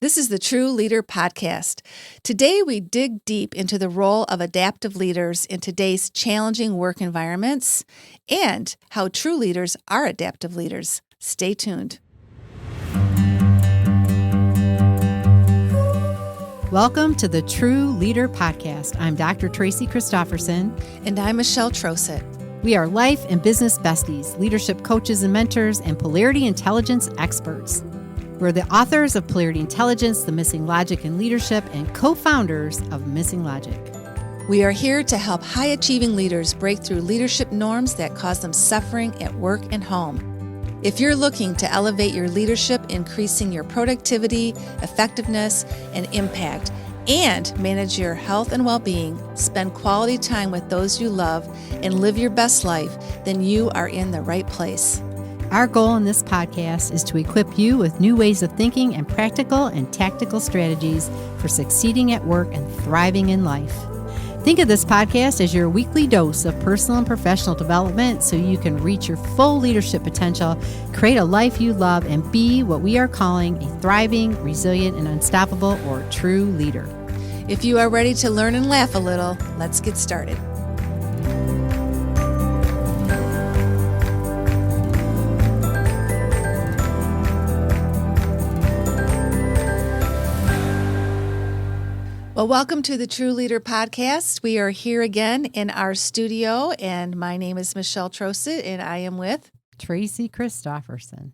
This is the TRU Leader Podcast. Today, we dig deep into the role of adaptive leaders in today's challenging work environments and how true leaders are adaptive leaders. Stay tuned. Welcome to the TRU Leader Podcast. I'm Dr. Tracy Christopherson. And I'm Michelle Troseth. We are life and business besties, leadership coaches and mentors, and polarity intelligence experts. We're the authors of Polarity Intelligence, The Missing Logic in Leadership, and co-founders of Missing Logic. We are here to help high-achieving leaders break through leadership norms that cause them suffering at work and home. If you're looking to elevate your leadership, increasing your productivity, effectiveness, and impact, and manage your health and well-being, spend quality time with those you love, and live your best life, then you are in the right place. Our goal in this podcast is to equip you with new ways of thinking and practical and tactical strategies for succeeding at work and thriving in life. Think of this podcast as your weekly dose of personal and professional development so you can reach your full leadership potential, create a life you love, and be what we are calling a thriving, resilient, and unstoppable or true leader. If you are ready to learn and laugh a little, let's get started. Well, welcome to the TRU Leader Podcast. We are here again in our studio, and my name is Michelle Troseth, and I am with Tracy Christopherson,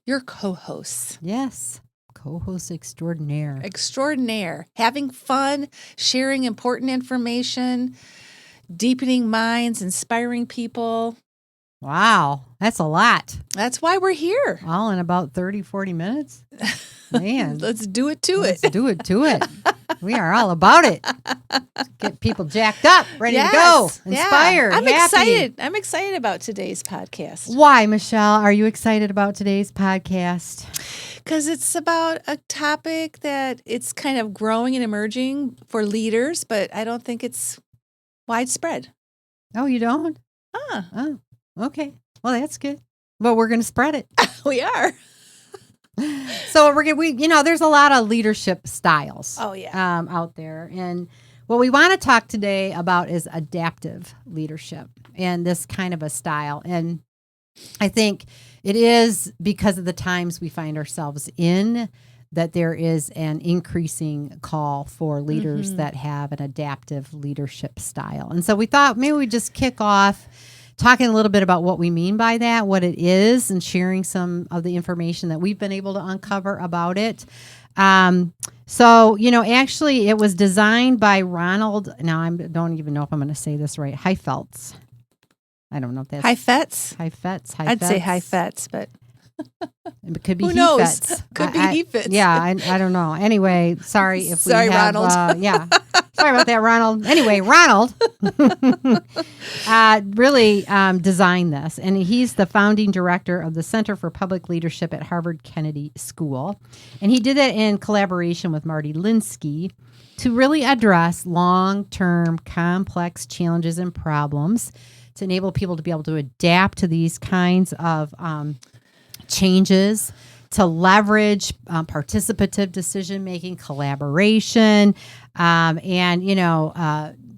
your co-hosts. Yes, co-host extraordinaire. Extraordinaire. Having fun, sharing important information, deepening minds, inspiring people. Wow, that's a lot. That's why we're here. All in about 30, 40 minutes? Man. Let's do it to Let's it. do it to it. We are all about it. Get people jacked up, ready to go, inspired, I'm happy. excited. I'm excited about today's podcast. Why, Michelle, are you excited about today's podcast? Because it's about a topic that it's kind of growing and emerging for leaders, but I don't think it's widespread. Oh, you don't? Oh, okay. Well, that's good. But we're going to spread it. We are. So there's a lot of leadership styles. Oh, yeah. Out there. And what we want to talk today about is adaptive leadership and this kind of a style. And I think it is because of the times we find ourselves in that there is an increasing call for leaders that have an adaptive leadership style. And so we thought maybe we'd just kick off talking a little bit about what we mean by that, what it is, and sharing some of the information that we've been able to uncover about it. Actually, it was designed by Ronald. Now, I don't even know if I'm going to say this right. Heifetz. I don't know if that's Heifetz? Heifetz. I'd say Heifetz, but it could be who knows? Heifetz. Could be Heifetz. Yeah, I don't know. Anyway, sorry if we have, Ronald. Sorry about that, Ronald. Anyway, Ronald really designed this, and he's the founding director of the Center for Public Leadership at Harvard Kennedy School. And he did it in collaboration with Marty Linsky to really address long-term complex challenges and problems to enable people to be able to adapt to these kinds of changes, to leverage participative decision-making, collaboration,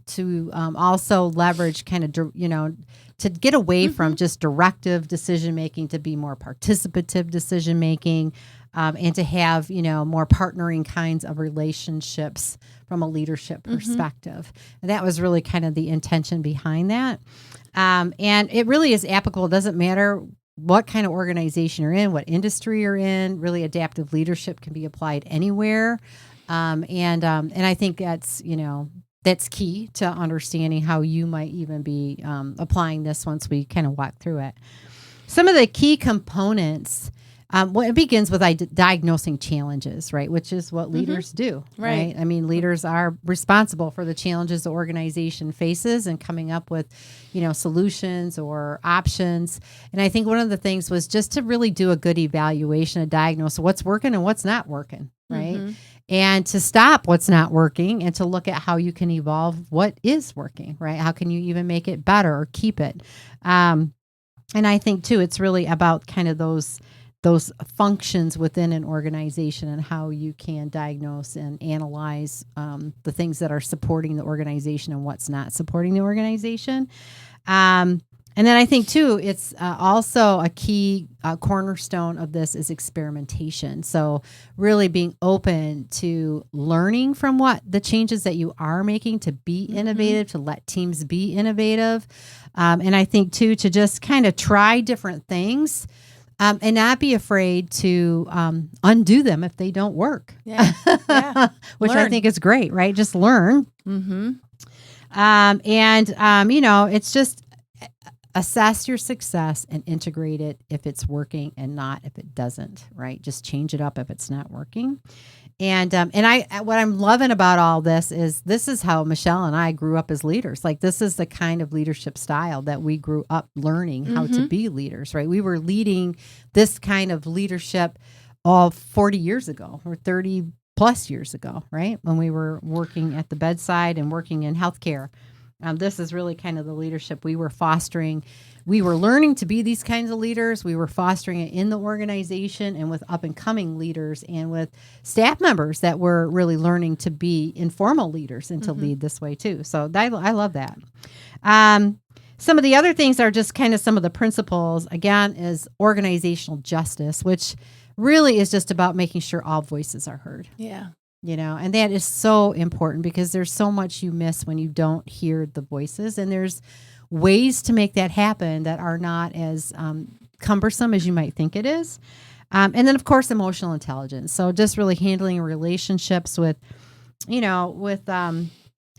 to also leverage to get away from just directive decision-making to be more participative decision-making, and to have, more partnering kinds of relationships from a leadership perspective. And that was really kind of the intention behind that. And it really is applicable. It doesn't matter what kind of organization you're in, what industry you're in. Really, adaptive leadership can be applied anywhere. And I think that's key to understanding how you might even be applying this once we kind of walk through it. Some of the key components. It begins with diagnosing challenges, right? Which is what leaders do, right? I mean, leaders are responsible for the challenges the organization faces and coming up with, solutions or options. And I think one of the things was just to really do a good evaluation, a diagnose what's working and what's not working, right? And to stop what's not working and to look at how you can evolve what is working, right? How can you even make it better or keep it? And I think too, it's really about kind of those those functions within an organization and how you can diagnose and analyze the things that are supporting the organization and what's not supporting the organization. And then I think, too, it's also a key cornerstone of this is experimentation. So really being open to learning from what the changes that you are making to be innovative, to let teams be innovative. And I think, too, to just kind of try different things and not be afraid to undo them if they don't work. Yeah. Which I think is great, right? Just learn. It's just assess your success and integrate it if it's working and not if it doesn't, right? Just change it up if it's not working. And what I'm loving about all this is how Michelle and I grew up as leaders. Like, this is the kind of leadership style that we grew up learning how to be leaders, right? We were leading this kind of leadership all 40 years ago or 30 plus years ago, right? When we were working at the bedside and working in healthcare. This is really kind of the leadership we were fostering. We were learning to be these kinds of leaders. We were fostering it in the organization and with up and coming leaders and with staff members that were really learning to be informal leaders and to lead this way too. So I love that. Some of the other things are just kind of some of the principles, again, is organizational justice, which really is just about making sure all voices are heard. Yeah. And that is so important because there's so much you miss when you don't hear the voices. And there's ways to make that happen that are not as cumbersome as you might think it is. And then, of course, emotional intelligence. So just really handling relationships with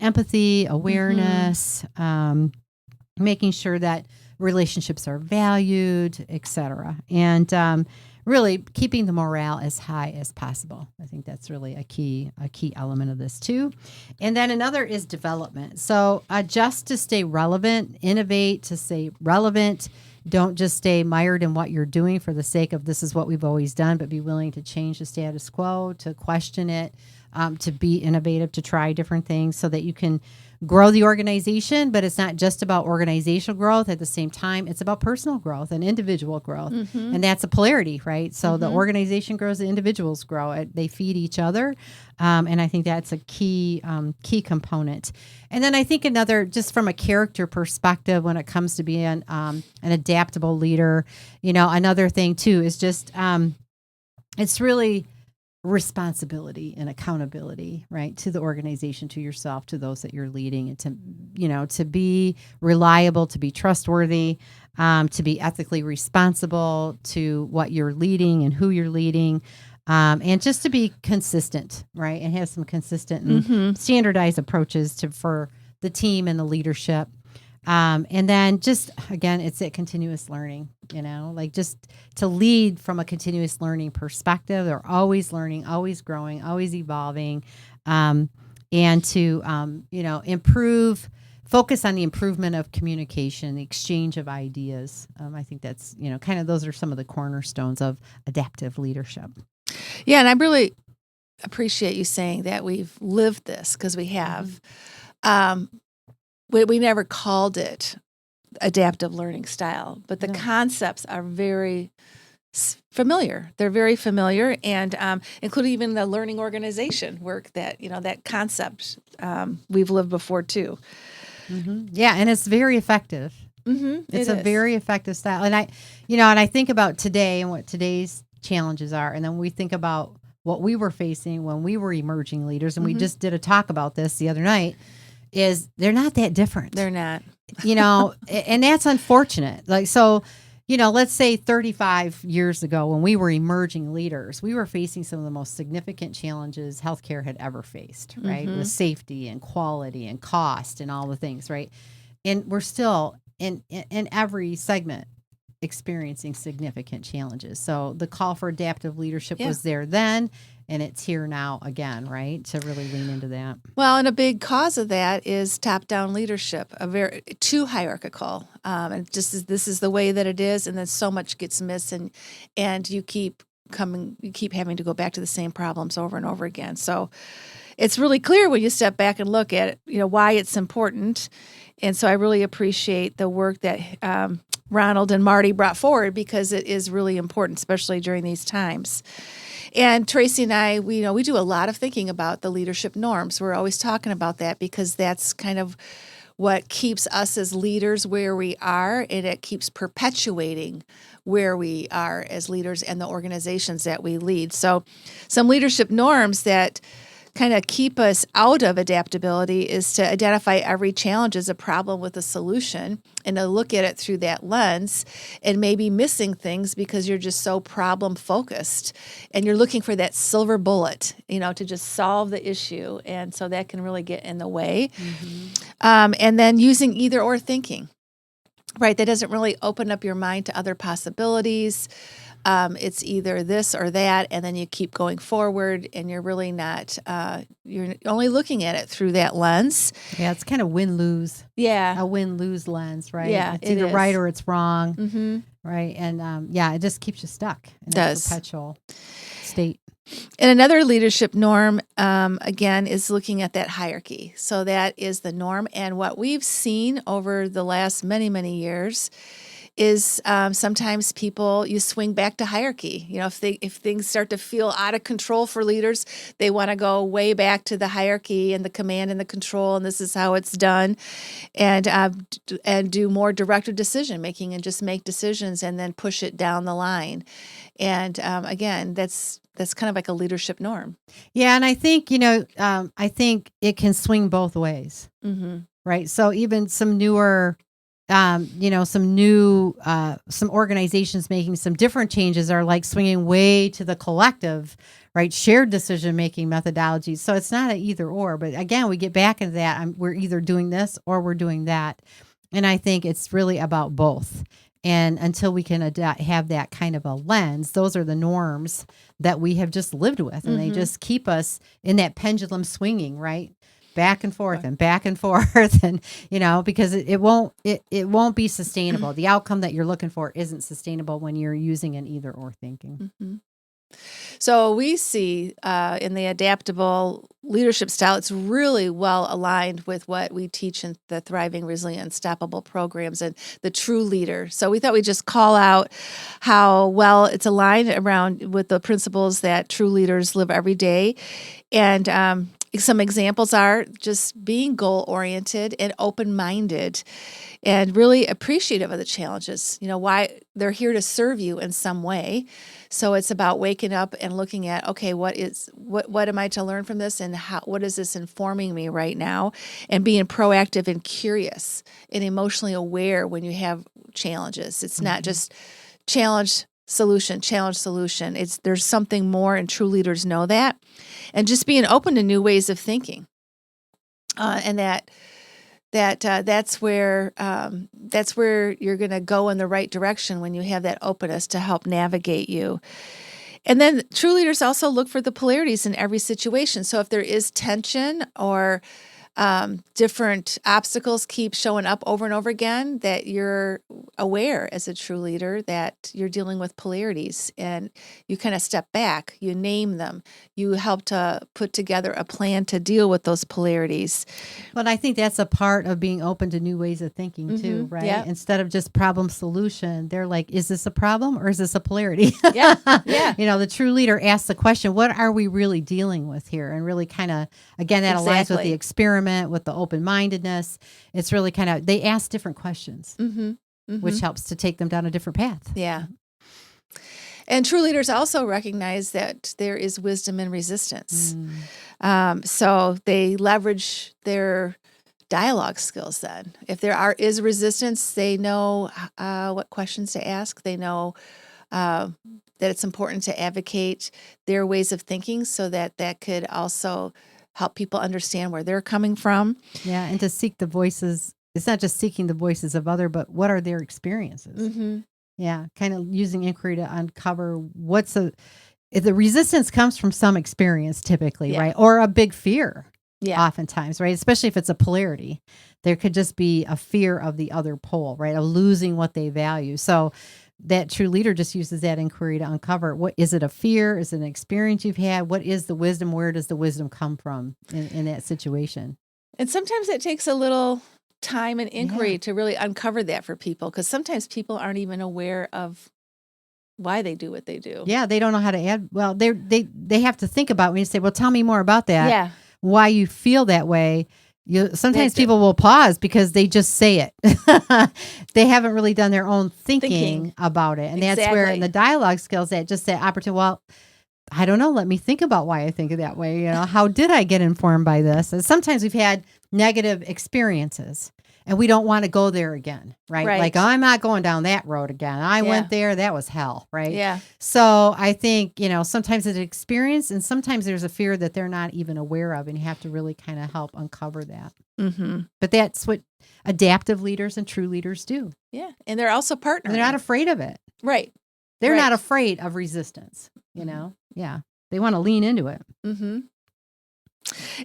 empathy, awareness, making sure that relationships are valued, etc. And really keeping the morale as high as possible. I think that's really a key element of this too. And then another is development. So just to stay relevant, innovate to stay relevant. Don't just stay mired in what you're doing for the sake of this is what we've always done, but be willing to change the status quo, to question it, to be innovative, to try different things so that you can grow the organization. But it's not just about organizational growth. At the same time, it's about personal growth and individual growth. And that's a polarity, right? So the organization grows, the individuals grow. They feed each other. And I think that's a key component. And then I think another, just from a character perspective, when it comes to being an adaptable leader, another thing too is just it's really responsibility and accountability, right, to the organization, to yourself, to those that you're leading, and to be reliable, to be trustworthy, to be ethically responsible to what you're leading and who you're leading, and just to be consistent, right, and have some consistent and standardized approaches for the team and the leadership. And then just, again, it's that continuous learning, like just to lead from a continuous learning perspective. They're always learning, always growing, always evolving, and to, focus on the improvement of communication, the exchange of ideas. I think that's, kind of those are some of the cornerstones of adaptive leadership. Yeah, and I really appreciate you saying that we've lived this because we have. We never called it adaptive learning style, but the concepts are very familiar. They're very familiar, and including even the learning organization work that, that concept we've lived before too. Yeah, and it's very effective. It's a very effective style. And I think about today and what today's challenges are, and then we think about what we were facing when we were emerging leaders, and we just did a talk about this the other night. Is they're not that different. They're not. And that's unfortunate. Like, so, let's say 35 years ago when we were emerging leaders, we were facing some of the most significant challenges healthcare had ever faced, right? With safety and quality and cost and all the things, right? And we're still in every segment experiencing significant challenges. So the call for adaptive leadership was there then, and it's here now again, right? To really lean into that. Well, and a big cause of that is top-down leadership, too hierarchical, and this is the way that it is, and then so much gets missed, and you keep having to go back to the same problems over and over again. So it's really clear when you step back and look at why it's important, and so I really appreciate the work that Ronald and Marty brought forward, because it is really important, especially during these times. And Tracy and I, we do a lot of thinking about the leadership norms. We're always talking about that, because that's kind of what keeps us as leaders where we are, and it keeps perpetuating where we are as leaders and the organizations that we lead. So some leadership norms that kind of keep us out of adaptability is to identify every challenge as a problem with a solution, and to look at it through that lens, and maybe missing things because you're just so problem focused and you're looking for that silver bullet, to just solve the issue. And so that can really get in the way. And then using either or thinking, right? That doesn't really open up your mind to other possibilities. It's either this or that, and then you keep going forward, and you're really not, you're only looking at it through that lens. Yeah, it's kind of win-lose. Yeah. A win-lose lens, right? Yeah, it's either right or it's wrong, Mm-hmm. right? And it just keeps you stuck in that perpetual state. And another leadership norm, again, is looking at that hierarchy. So that is the norm. And what we've seen over the last many, many years is sometimes you swing back to hierarchy. If things start to feel out of control for leaders, they want to go way back to the hierarchy and the command and the control, and this is how it's done, and do more directed decision making, and just make decisions and then push it down the line. And again, that's kind of like a leadership norm. Yeah, and I think I think it can swing both ways, right? So even some newer. Some organizations making some different changes are like swinging way to the collective, right? Shared decision-making methodologies. So it's not an either or, but again, we get back into that. We're either doing this or we're doing that. And I think it's really about both. And until we can have that kind of a lens, those are the norms that we have just lived with. And they just keep us in that pendulum swinging, right? Back and forth and back and forth, and because it won't be sustainable. The outcome that you're looking for isn't sustainable when you're using an either or thinking. So we see in the adaptable leadership style, it's really well aligned with what we teach in the Thriving, Resilient, Unstoppable programs and the TRU Leader. So we thought we'd just call out how well it's aligned around with the principles that true leaders live every day. And some examples are just being goal-oriented and open-minded and really appreciative of the challenges. Why they're here to serve you in some way. So it's about waking up and looking at, okay, what am I to learn from this, and what is this informing me right now? And being proactive and curious and emotionally aware when you have challenges. It's not just challenge, solution. There's something more, and true leaders know that. And just being open to new ways of thinking, and that's where you're going to go in the right direction when you have that openness to help navigate you. And then true leaders also look for the polarities in every situation. So if there is tension or different obstacles keep showing up over and over again, that you're aware as a true leader that you're dealing with polarities, and you kind of step back, you name them, you help to put together a plan to deal with those polarities. But I think that's a part of being open to new ways of thinking too, right? Yeah. Instead of just problem solution, they're like, is this a problem or is this a polarity? Yeah. The true leader asks the question, what are we really dealing with here? And really kind of, again, that aligns with the experiment, with the open-mindedness. It's really kind of, they ask different questions, which helps to take them down a different path. Yeah. And true leaders also recognize that there is wisdom in resistance. So they leverage their dialogue skills then. If there is resistance, they know what questions to ask. They know that it's important to advocate their ways of thinking, so that could also help people understand where they're coming from. Yeah, and to seek the voices. It's not just seeking the voices of other, but what are their experiences? Yeah, kind of using inquiry to uncover if the resistance comes from some experience typically, right? Or a big fear, oftentimes, right? Especially if it's a polarity. There could just be a fear of the other pole, right? Of losing what they value. So that true leader just uses that inquiry to uncover, what is it, a fear? Is it an experience you've had? What is the wisdom? Where does the wisdom come from in that situation? And sometimes it takes a little time and inquiry to really uncover that for people, because sometimes people aren't even aware of why they do what they do. Yeah, they don't know how to add. Well, they have to think about when you say, well, tell me more about that. Yeah. Why you feel that way. Sometimes people will pause because they just say it. They haven't really done their own thinking about it. And that's where in the dialogue skills that just say opportunity, well, I don't know. Let me think about why I think that way. You know, how did I get informed by this? And sometimes we've had negative experiences and we don't want to go there again, right? Like, I'm not going down that road again. I went there. That was hell, right? Yeah. So I think, sometimes it's an experience and sometimes there's a fear that they're not even aware of, and you have to really kind of help uncover that. Mm-hmm. But that's what adaptive leaders and true leaders do. Yeah. And they're also partnering. And they're not afraid of it. Right. They're not afraid of resistance, Yeah. They want to lean into it. Mm-hmm.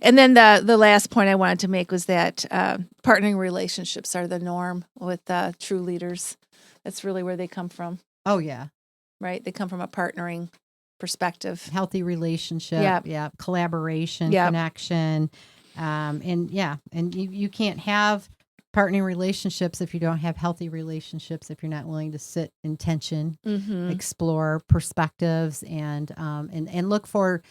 And then the last point I wanted to make was that partnering relationships are the norm with true leaders. That's really where they come from. Oh, yeah. Right? They come from a partnering perspective. Healthy relationship. Yeah. Collaboration, connection. And you can't have partnering relationships if you don't have healthy relationships, if you're not willing to sit in tension, explore perspectives, and look for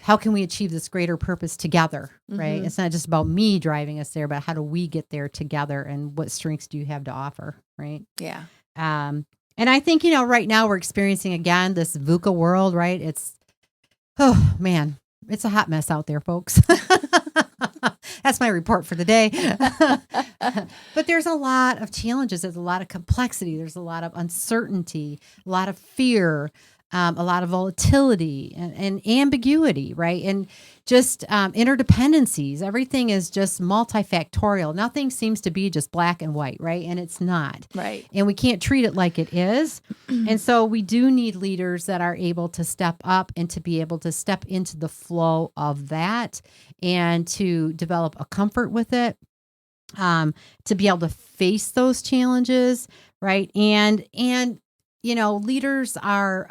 how can we achieve this greater purpose together, right? It's not just about me driving us there, but how do we get there together, and what strengths do you have to offer, right? Yeah. And I think, right now we're experiencing again this VUCA world, right? It's a hot mess out there, folks. That's my report for the day. But there's a lot of challenges. There's a lot of complexity. There's a lot of uncertainty, a lot of fear, a lot of volatility and ambiguity, right? And just interdependencies. Everything is just multifactorial. Nothing seems to be just black and white, right? And it's not. Right. And we can't treat it like it is. And so we do need leaders that are able to step up and to be able to step into the flow of that and to develop a comfort with it, to be able to face those challenges, right? And leaders are,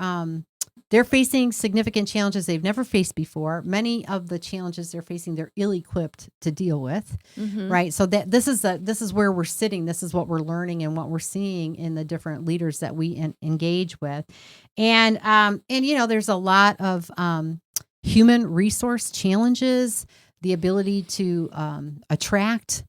they're facing significant challenges they've never faced before. Many of the challenges they're facing, they're ill-equipped to deal with, right? So that this is where we're sitting. This is what we're learning and what we're seeing in the different leaders that we engage with, and there's a lot of human resource challenges, the ability to attract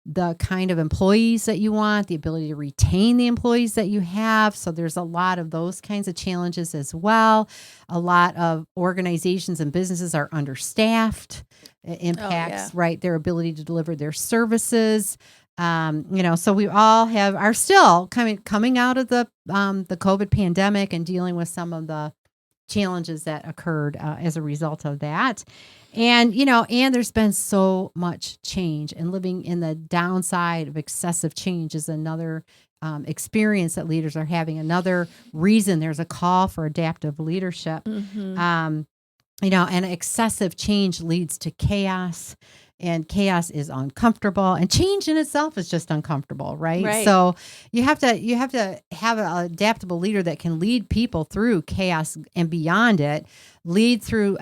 the kind of employees that you want, the ability to retain the employees that you have. So there's a lot of those kinds of challenges as well. A lot of organizations and businesses are understaffed. It impacts, right, their ability to deliver their services. So we all are still coming out of the COVID pandemic and dealing with some of the challenges that occurred as a result of that. And there's been so much change, and living in the downside of excessive change is another experience that leaders are having. Another reason there's a call for adaptive leadership. And excessive change leads to chaos, and chaos is uncomfortable, and change in itself is just uncomfortable, right? So you have to have an adaptable leader that can lead people through chaos and beyond it, lead through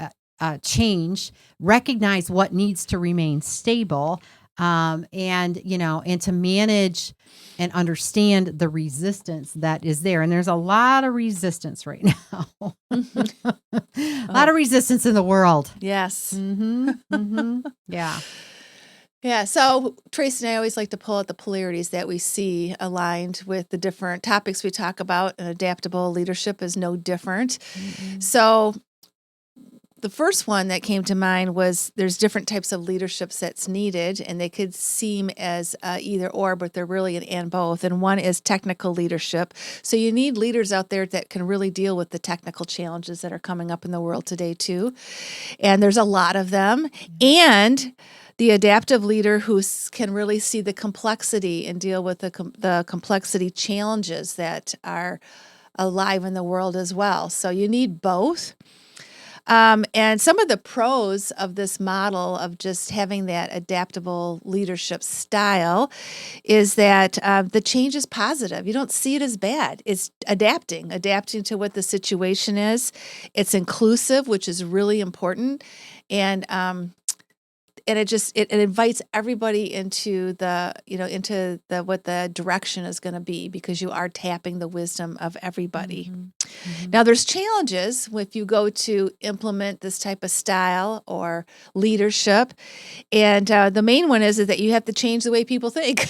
change, recognize what needs to remain stable, and to manage and understand the resistance that is there. And there's a lot of resistance right now. A lot of resistance in the world. Yes. Yeah. Yeah. So Tracy and I always like to pull out the polarities that we see aligned with the different topics we talk about, and adaptable leadership is no different. So the first one that came to mind was there's different types of leaderships that's needed, and they could seem as either or, but they're really an and both. And one is technical leadership. So you need leaders out there that can really deal with the technical challenges that are coming up in the world today too. And there's a lot of them. And the adaptive leader who can really see the complexity and deal with the complexity challenges that are alive in the world as well. So you need both. And some of the pros of this model of just having that adaptable leadership style is that the change is positive. You don't see it as bad. It's adapting to what the situation is. It's inclusive, which is really important. And it invites everybody into what the direction is going to be, because you are tapping the wisdom of everybody. Now, there's challenges if you go to implement this type of style or leadership. And the main one is that you have to change the way people think,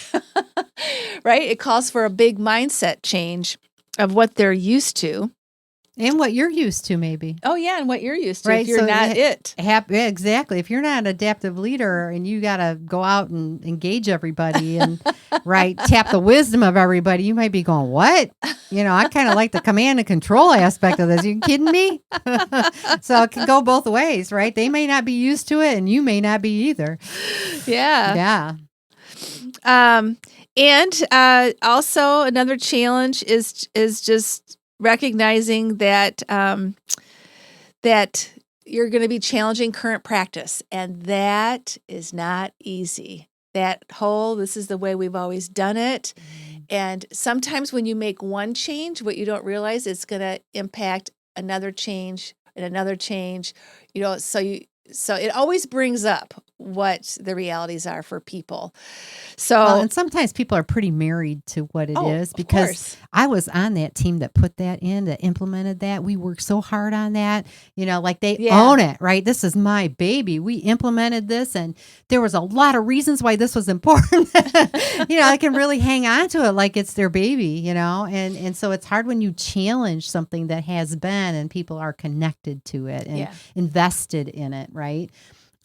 right? It calls for a big mindset change of what they're used to. And what you're used to, maybe. Oh, yeah, and what you're used to, right? If you're not it. Yeah, exactly. If you're not an adaptive leader and you got to go out and engage everybody and, right, tap the wisdom of everybody, you might be going, what? I kind of like the command and control aspect of this. You kidding me? So it can go both ways, right? They may not be used to it and you may not be either. Yeah. And also another challenge is just recognizing that that you're going to be challenging current practice, and that is not easy. This is the way we've always done it. And sometimes when you make one change, what you don't realize is going to impact another change and another change. So it always brings up what the realities are for people. So, and sometimes people are pretty married to what it is, because course. I was on that team that put that in, that implemented that. We worked so hard on that, like they own it, right? This is my baby. We implemented this, and there was a lot of reasons why this was important. I can really hang on to it like it's their baby, and so it's hard when you challenge something that has been and people are connected to it and invested in it, right?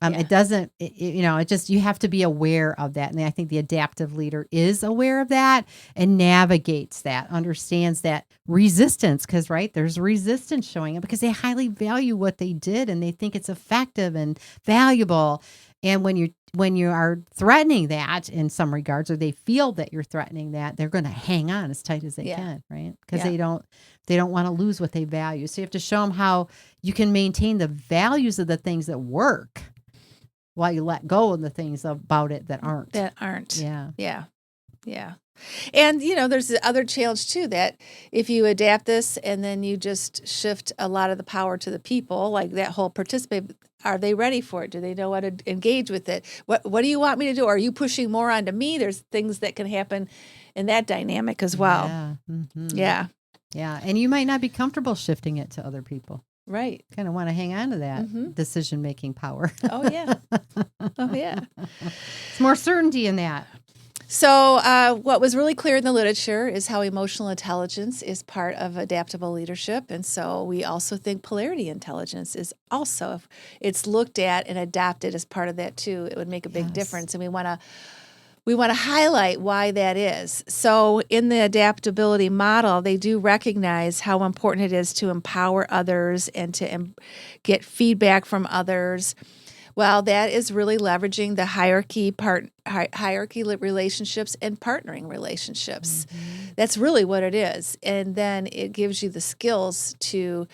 It doesn't, you have to be aware of that. And I think the adaptive leader is aware of that and navigates that, understands that resistance, because, right, there's resistance showing up because they highly value what they did and they think it's effective and valuable. And when you are threatening that in some regards, or they feel that you're threatening that, they're going to hang on as tight as they can, right? Because they don't want to lose what they value. So you have to show them how you can maintain the values of the things that work, while you let go of the things about it that aren't. Yeah. And, there's the other challenge, too, that if you adapt this and then you just shift a lot of the power to the people, like that whole participate, are they ready for it? Do they know how to engage with it? What do you want me to do? Are you pushing more onto me? There's things that can happen in that dynamic as well. Yeah. And you might not be comfortable shifting it to other people. Right. Kind of want to hang on to that decision-making power. Oh, yeah. It's more certainty in that. So what was really clear in the literature is how emotional intelligence is part of adaptable leadership. And so we also think polarity intelligence is also, if it's looked at and adopted as part of that too, it would make a big difference. And we want to highlight why that is. So in the adaptability model, they do recognize how important it is to empower others and to get feedback from others. Well, that is really leveraging the hierarchy relationships and partnering relationships. That's really what it is. And then it gives you the skills to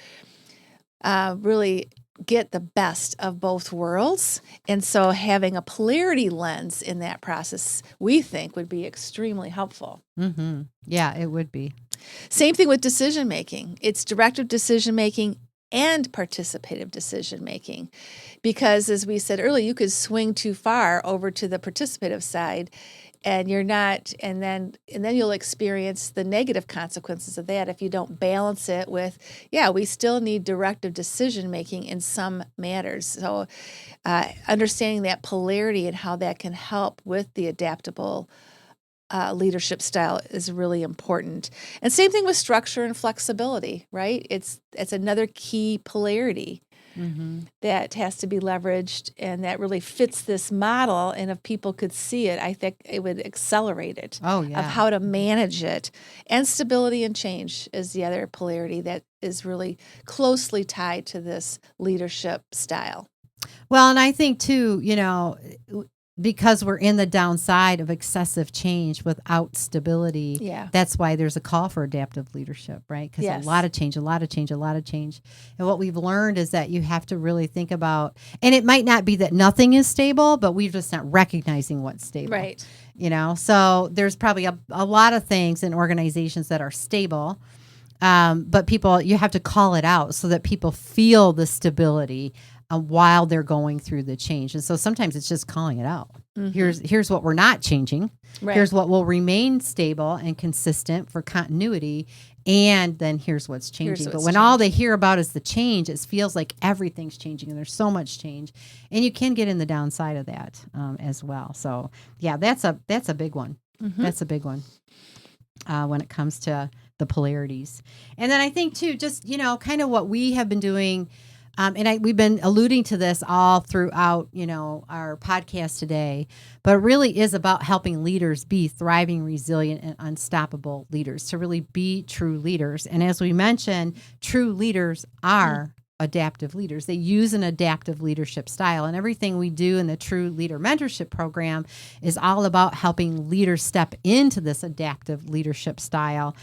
really get the best of both worlds. And so having a polarity lens in that process, we think, would be extremely helpful. Yeah, it would be. Same thing with decision making. It's directive decision making and participative decision making. Because as we said earlier, you could swing too far over to the participative side, and you're not, and then you'll experience the negative consequences of that if you don't balance it with, we still need directive decision making in some matters. So understanding that polarity and how that can help with the adaptable leadership style is really important. And same thing with structure and flexibility, right? It's another key polarity that has to be leveraged, and that really fits this model. And if people could see it, I think it would accelerate it. Of how to manage it. And stability and change is the other polarity that is really closely tied to this leadership style. Well, and I think too, because we're in the downside of excessive change without stability, that's why there's a call for adaptive leadership, right? Because a lot of change. And what we've learned is that you have to really think about, and it might not be that nothing is stable, but we're just not recognizing what's stable. Right. So there's probably a lot of things in organizations that are stable, but you have to call it out so that people feel the stability while they're going through the change. And so sometimes it's just calling it out. Here's what we're not changing. Right. Here's what will remain stable and consistent for continuity. And then here's what's changing. But when all they hear about is the change, it feels like everything's changing and there's so much change. And you can get in the downside of that as well. So yeah, that's a big one. That's a big one when it comes to the polarities. And then I think too, just, kind of what we have been doing, we've been alluding to this all throughout, our podcast today, but it really is about helping leaders be thriving, resilient, and unstoppable leaders, to really be true leaders. And as we mentioned, true leaders are adaptive leaders. They use an adaptive leadership style, and everything we do in the TRU Leader Mentorship Program is all about helping leaders step into this adaptive leadership style.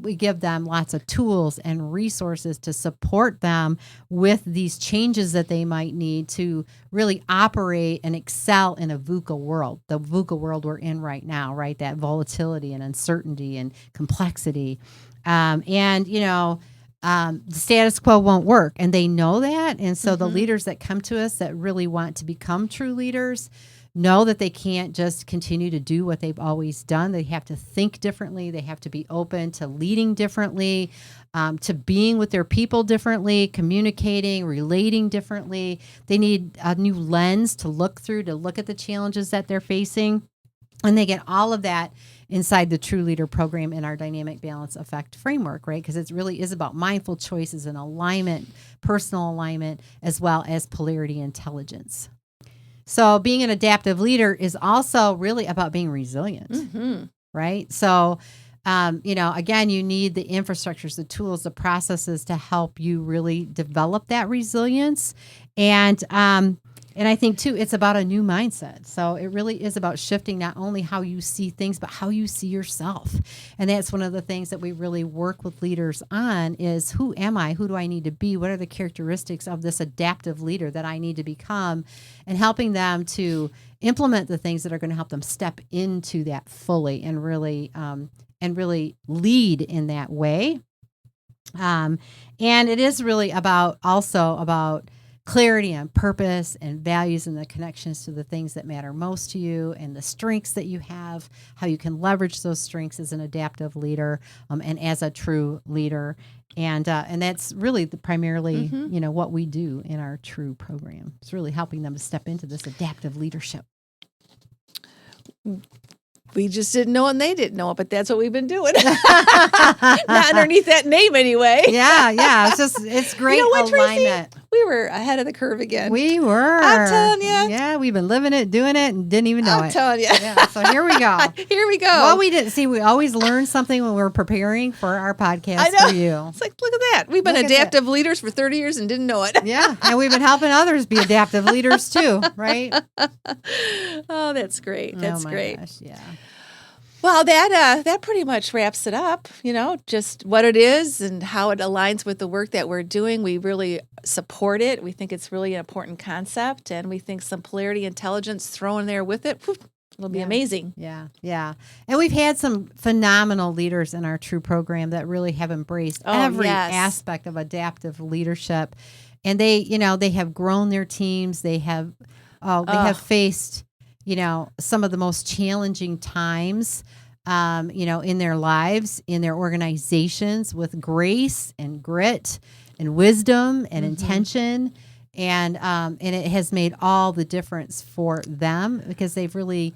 We give them lots of tools and resources to support them with these changes that they might need to really operate and excel in a VUCA world, the VUCA world we're in right now, right? That volatility and uncertainty and complexity. The status quo won't work, and they know that. And so the leaders that come to us that really want to become true leaders know that they can't just continue to do what they've always done. They have to think differently. They have to be open to leading differently, to being with their people differently, communicating, relating differently. They need a new lens to look through, to look at the challenges that they're facing. And they get all of that inside the TRU Leader program in our dynamic balance effect framework, right? Because it really is about mindful choices and alignment, personal alignment, as well as polarity intelligence. So being an adaptive leader is also really about being resilient, right? So, again, you need the infrastructures, the tools, the processes to help you really develop that resilience. And I think, too, it's about a new mindset. So it really is about shifting not only how you see things, but how you see yourself. And that's one of the things that we really work with leaders on is, who am I? Who do I need to be? What are the characteristics of this adaptive leader that I need to become? And helping them to implement the things that are going to help them step into that fully and really lead in that way. And it is really about clarity and purpose and values and the connections to the things that matter most to you and the strengths that you have, how you can leverage those strengths as an adaptive leader and as a true leader. And that's really primarily, what we do in our TRU program. It's really helping them to step into this adaptive leadership. We just didn't know and they didn't know it, but that's what we've been doing. Not underneath that name anyway. Yeah. It's great alignment. Tracy? We were ahead of the curve again. We were. I'm telling you. Yeah, we've been living it, doing it, and didn't even know it. I'm telling you. Yeah, so here we go. Here we go. Well, we didn't see. We always learn something when we're preparing for our podcast for you. It's like, look at that. We've been adaptive leaders for 30 years and didn't know it. Yeah, and we've been helping others be adaptive leaders too, right? Oh, that's great. That's great. Gosh, yeah. Well, that pretty much wraps it up, just what it is and how it aligns with the work that we're doing. We really support it. We think it's really an important concept, and we think some polarity intelligence thrown there with it, it'll be amazing. Yeah. And we've had some phenomenal leaders in our TRU program that really have embraced every aspect of adaptive leadership. And they have grown their teams. They have faced some of the most challenging times, in their lives, in their organizations, with grace and grit and wisdom and intention. And it has made all the difference for them because they've really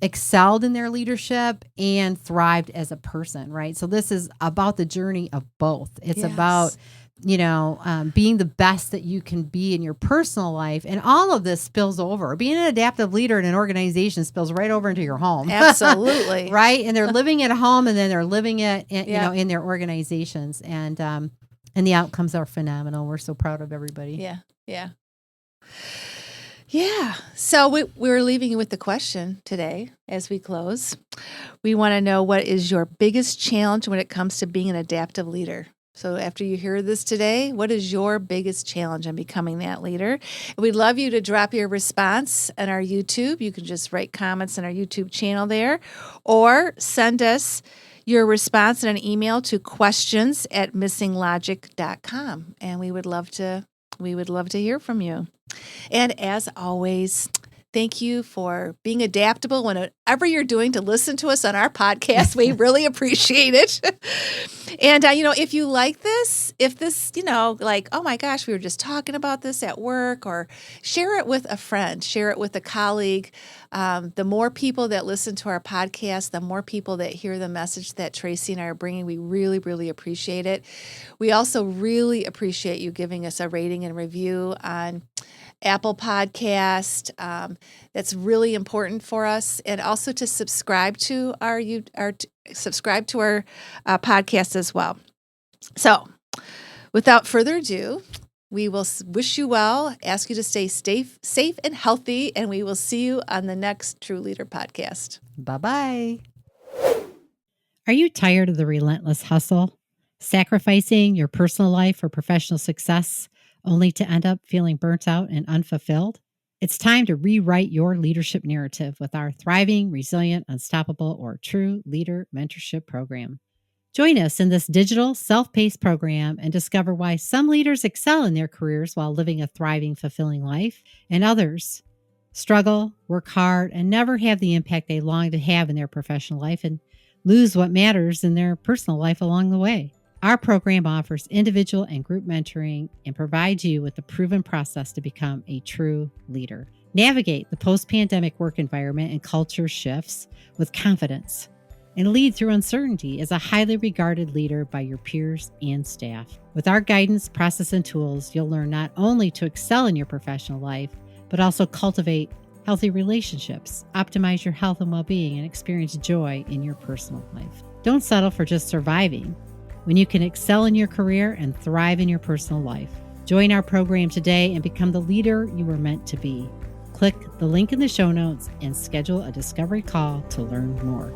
excelled in their leadership and thrived as a person, right? So this is about the journey of both. It's about being the best that you can be in your personal life. And all of this spills over. Being an adaptive leader in an organization spills right over into your home. Absolutely. Right? And they're living at home, and then they're living it, in their organizations. And the outcomes are phenomenal. We're so proud of everybody. Yeah. So we're leaving you with the question today as we close. We want to know, what is your biggest challenge when it comes to being an adaptive leader? So after you hear this today, what is your biggest challenge in becoming that leader? We'd love you to drop your response on our YouTube. You can just write comments on our YouTube channel there, or send us your response in an email to questions@missinglogic.com. And we would love to We would love to hear from you. And as always, thank you for being adaptable whenever you're doing to listen to us on our podcast. We really appreciate it. And, if you like this, if this, like, oh my gosh, we were just talking about this at work, or share it with a friend, share it with a colleague. The more people that listen to our podcast, the more people that hear the message that Tracy and I are bringing, we really, really appreciate it. We also really appreciate you giving us a rating and review on Apple Podcast. That's really important for us, and also to subscribe to our podcast as well. So, without further ado, we will wish you well, ask you to stay safe and healthy, and we will see you on the next TRU Leader Podcast. Bye-bye. Are you tired of the relentless hustle, sacrificing your personal life for professional success, only to end up feeling burnt out and unfulfilled? It's time to rewrite your leadership narrative with our Thriving, Resilient, Unstoppable, or TRU Leader Mentorship Program. Join us in this digital, self-paced program and discover why some leaders excel in their careers while living a thriving, fulfilling life, and others struggle, work hard, and never have the impact they long to have in their professional life and lose what matters in their personal life along the way. Our program offers individual and group mentoring and provides you with a proven process to become a true leader. Navigate the post-pandemic work environment and culture shifts with confidence and lead through uncertainty as a highly regarded leader by your peers and staff. With our guidance, process, and tools, you'll learn not only to excel in your professional life, but also cultivate healthy relationships, optimize your health and well-being, and experience joy in your personal life. Don't settle for just surviving when you can excel in your career and thrive in your personal life. Join our program today and become the leader you were meant to be. Click the link in the show notes and schedule a discovery call to learn more.